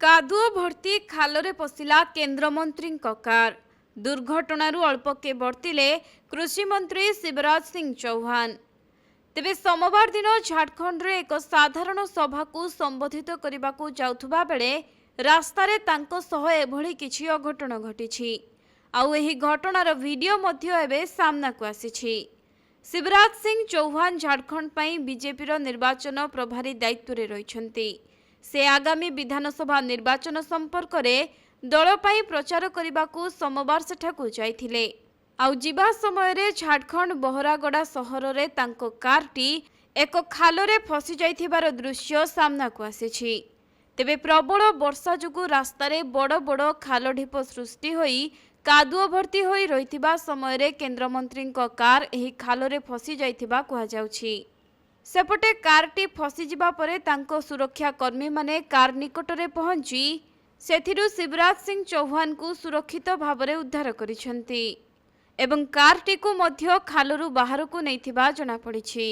कादुओ भर्ती खालरे पशिला केन्द्रमंत्री कार। दुर्घटनारू अल्पके बर्तिले कृषि मंत्री शिवराज सिंह चौहान। तेबे सोमवार दिन झारखंड रे एक साधारण सभा को संबोधित करने को जाउथुबा बेले रास्तारे तांको सह एभली किछि अघटन घटिछि। आउ एही घटनार वीडियो मध्य एबे सामना को आसिछि। शिवराज सिंह चौहान झारखंड पई बीजेपीर निर्वाचन प्रभारी दायित्व रे रहिछन्ति। से आगामी विधानसभा निर्वाचन संपर्क में दल पाई प्रचार करने को सोमवार सेठाकू जाइथिले। आउ जिबा समय रे झारखंड बहरागड़ा सहर रे तांको कारटी एक खालरे फसी जाइथिबार दृश्य सामना को आसिछि। तेबे प्रबल वर्षा जुगु रास्तारे बड़ बड़ खाल ढीप सृष्टि होई कादुओ भर्ती होई रहिथिबा समय रे केन्द्रमंत्री कार एही खालरे फसी जाइथिबा कहा जाउछि। सेपटे कारटी फसी जिबा परे तांको सुरक्षा कर्मी माने कार निकटरे पहुंची सेथिरु शिवराज सिंह चौहान को सुरक्षित भावरे उद्धार करिसेंती एवं कारटी को मध्य खालरू बाहर को नैथिबा जଣା पड़िछि।